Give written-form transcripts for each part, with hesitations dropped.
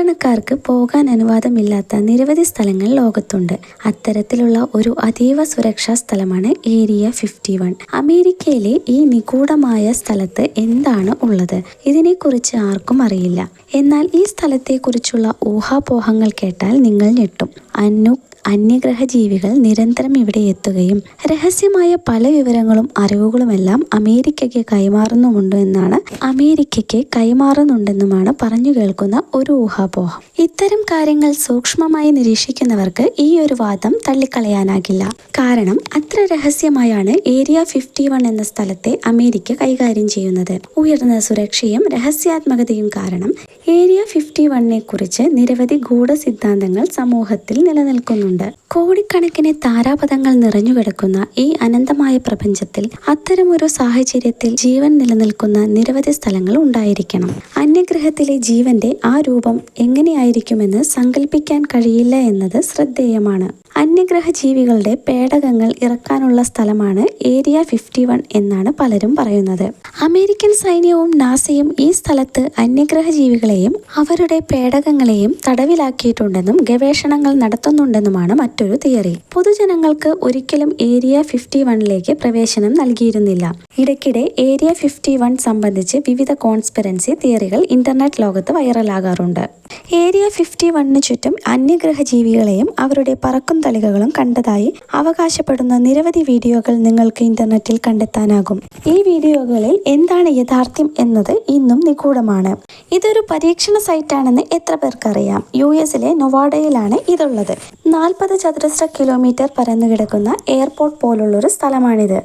സാധാരണക്കാർക്ക് പോകാൻ അനുവാദമില്ലാത്ത നിരവധി സ്ഥലങ്ങൾ ലോകത്തുണ്ട്. അത്തരത്തിലുള്ള ഒരു അതീവ സുരക്ഷാ സ്ഥലമാണ് ഏരിയ 51. അമേരിക്കയിലെ ഈ നിഗൂഢമായ സ്ഥലത്ത് എന്താണ് ഉള്ളത്? ഇതിനെക്കുറിച്ച് ആർക്കും അറിയില്ല. എന്നാൽ ഈ സ്ഥലത്തെക്കുറിച്ചുള്ള ഊഹാപോഹങ്ങൾ കേട്ടാൽ നിങ്ങൾ ഞെട്ടും. അന്യഗ്രഹ ജീവികൾ നിരന്തരം ഇവിടെ എത്തുകയും രഹസ്യമായ പല വിവരങ്ങളും അറിവുകളുമെല്ലാം അമേരിക്കയ്ക്ക് കൈമാറുന്നുണ്ടെന്നുമാണ് പറഞ്ഞു കേൾക്കുന്ന ഒരു ഊഹാപോഹം. ഇത്തരം കാര്യങ്ങൾ സൂക്ഷ്മമായി നിരീക്ഷിക്കുന്നവർക്ക് ഈ ഒരു വാദം തള്ളിക്കളയാനാകില്ല. കാരണം അത്ര രഹസ്യമായാണ് ഏരിയ 51 എന്ന സ്ഥലത്തെ അമേരിക്ക കൈകാര്യം ചെയ്യുന്നത്. ഉയർന്ന സുരക്ഷയും രഹസ്യാത്മകതയും കാരണം ഏരിയ 51നെ കുറിച്ച് നിരവധി ഗൂഢസിദ്ധാന്തങ്ങൾ സമൂഹത്തിൽ നിലനിൽക്കുന്നുണ്ട്. കോടിക്കണക്കിന് താരാപഥങ്ങൾ നിറഞ്ഞുകിടക്കുന്ന ഈ അനന്തമായ പ്രപഞ്ചത്തിൽ അത്തരമൊരു സാഹചര്യത്തിൽ ജീവൻ നിലനിൽക്കുന്ന നിരവധി സ്ഥലങ്ങൾ ഉണ്ടായിരിക്കണം. അന്യഗ്രഹത്തിലെ ജീവന്റെ ആ രൂപം എങ്ങനെയായിരിക്കുമെന്ന് സങ്കല്പിക്കാൻ കഴിയില്ല എന്നത് ശ്രദ്ധേയമാണ്. അന്യഗ്രഹ ജീവികളുടെ പേടകങ്ങൾ ഇറക്കാനുള്ള സ്ഥലമാണ് ഏരിയ 51 എന്നാണ് പലരും പറയുന്നത്. അമേരിക്കൻ സൈന്യവും നാസയും ഈ സ്ഥലത്ത് അന്യഗ്രഹ ജീവികളെയും അവരുടെ പേടകങ്ങളെയും തടവിലാക്കിയിട്ടുണ്ടെന്നും ഗവേഷണങ്ങൾ നടത്തുന്നുണ്ടെന്നുമാണ് മറ്റൊരു തിയറി. പൊതുജനങ്ങൾക്ക് ഒരിക്കലും ഏരിയ 51ലേക്ക് പ്രവേശനം നൽകിയിരുന്നില്ല. ഇടയ്ക്കിടെ ഏരിയ 51 സംബന്ധിച്ച് വിവിധ കോൺസ്പിറൻസി തിയറികൾ ഇന്റർനെറ്റ് ലോകത്ത് വൈറലാകാറുണ്ട്. ഏരിയ 51ന് ചുറ്റും അന്യഗ്രഹ ജീവികളെയും അവരുടെ പറക്കും തളികകളും കണ്ടതായി അവകാശപ്പെടുന്ന നിരവധി വീഡിയോകൾ നിങ്ങൾക്ക് ഇന്റർനെറ്റിൽ കണ്ടെത്താനാകും. ഈ വീഡിയോകളിൽ എന്താണ് യാഥാർത്ഥ്യം എന്നത് ഇന്നും നിഗൂഢമാണ്. ഇതൊരു പരീക്ഷണ സൈറ്റാണെന്ന് എത്ര പേർക്കറിയാം? US-ലെ നൊവാഡയിലാണ് ഇതുള്ളത്. 40 ചതുരശ്ര കിലോമീറ്റർ പരന്നുകിടക്കുന്ന എയർപോർട്ട് പോലുള്ളൊരു സ്ഥലമാണിത്.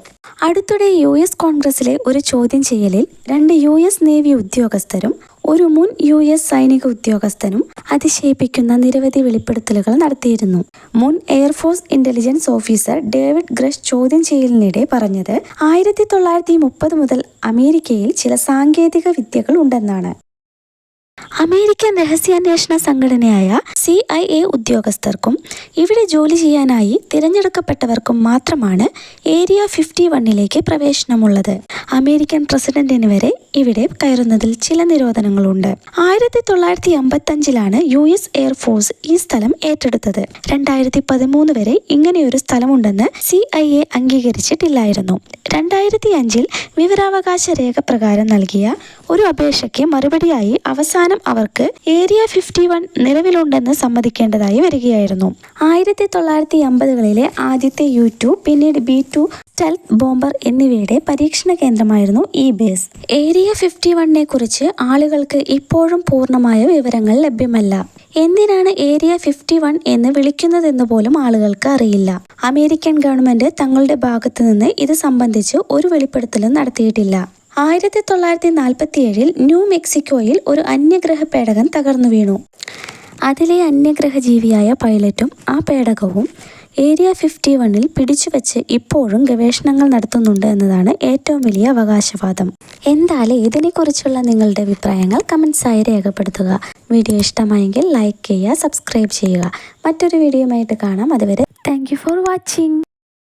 അടുത്തിടെ US കോൺഗ്രസിലെ ഒരു ചോദ്യം ചെയ്യലിൽ 2 US നേവി ഉദ്യോഗസ്ഥരും ഒരു മുൻ US സൈനിക ഉദ്യോഗസ്ഥനും അതിശയിപ്പിക്കുന്ന നിരവധി വെളിപ്പെടുത്തലുകൾ നടത്തിയിരുന്നു. മുൻ air force intelligence officer David Grusch ചോദ്യം ചെയ്യലിനിടെ പറഞ്ഞത് 1930 മുതൽ അമേരിക്കയിൽ ചില സാങ്കേതിക വിദ്യകൾ ഉണ്ടെന്നാണ്. അമേരിക്കൻ രഹസ്യാന്വേഷണ സംഘടനയായ CIA ഉദ്യോഗസ്ഥർക്കും ഇവിടെ ജോലി ചെയ്യാനായി തിരഞ്ഞെടുക്കപ്പെട്ടവർക്കും മാത്രമാണ് ഏരിയ 51ലേക്ക് പ്രവേശനമുള്ളത്. അമേരിക്കൻ പ്രസിഡന്റിന് വരെ ഇവിടെ കയറുന്നതിൽ ചില നിരോധനങ്ങളുണ്ട്. 1955-ലാണ് US എയർഫോഴ്സ് ഈ സ്ഥലം ഏറ്റെടുത്തത്. 2013 വരെ ഇങ്ങനെയൊരു സ്ഥലമുണ്ടെന്ന് CIA അംഗീകരിച്ചിട്ടില്ലായിരുന്നു. 2005-ൽ വിവരാവകാശ രേഖ പ്രകാരം നൽകിയ ഒരു അപേക്ഷയ്ക്ക് മറുപടിയായി അവസാനം അവർക്ക് ഏരിയ 51 നിലവിലുണ്ടെന്ന് സമ്മതിക്കേണ്ടതായി വരികയായിരുന്നു. 1950-കളിലെ ആദ്യത്തെ U-2 പിന്നീട് B-2 സ്റ്റെൽത്ത് ബോംബർ എന്നിവയുടെ പരീക്ഷണ കേന്ദ്രമായിരുന്നു ഈ ബേസ്. ഏരിയ 51നെ കുറിച്ച് ആളുകൾക്ക് ഇപ്പോഴും പൂർണ്ണമായ വിവരങ്ങൾ ലഭ്യമല്ല. എന്തിനാണ് ഏരിയ 51 എന്ന് വിളിക്കുന്നതെന്ന് പോലും ആളുകൾക്ക് അറിയില്ല. അമേരിക്കൻ ഗവൺമെന്റ് തങ്ങളുടെ ഭാഗത്തു നിന്ന് ഇത് സംബന്ധിച്ച് ഒരു വെളിപ്പെടുത്തലും നടത്തിയിട്ടില്ല. 1947-ൽ ന്യൂ മെക്സിക്കോയിൽ ഒരു അന്യഗ്രഹ പേടകം തകർന്നു വീണു. അതിലെ അന്യഗ്രഹ ജീവിയായ പൈലറ്റും ആ പേടകവും ഏരിയ 51ൽ പിടിച്ചുവെച്ച് ഇപ്പോഴും ഗവേഷണങ്ങൾ നടത്തുന്നുണ്ട് എന്നതാണ് ഏറ്റവും വലിയ അവകാശവാദം. എന്തായാലും ഇതിനെക്കുറിച്ചുള്ള നിങ്ങളുടെ അഭിപ്രായങ്ങൾ കമൻസായി രേഖപ്പെടുത്തുക. വീഡിയോ ഇഷ്ടമായെങ്കിൽ ലൈക്ക് ചെയ്യുക, സബ്സ്ക്രൈബ് ചെയ്യുക. മറ്റൊരു വീഡിയോയുമായിട്ട് കാണാം. അതുവരെ താങ്ക് യു ഫോർ വാച്ചിങ്.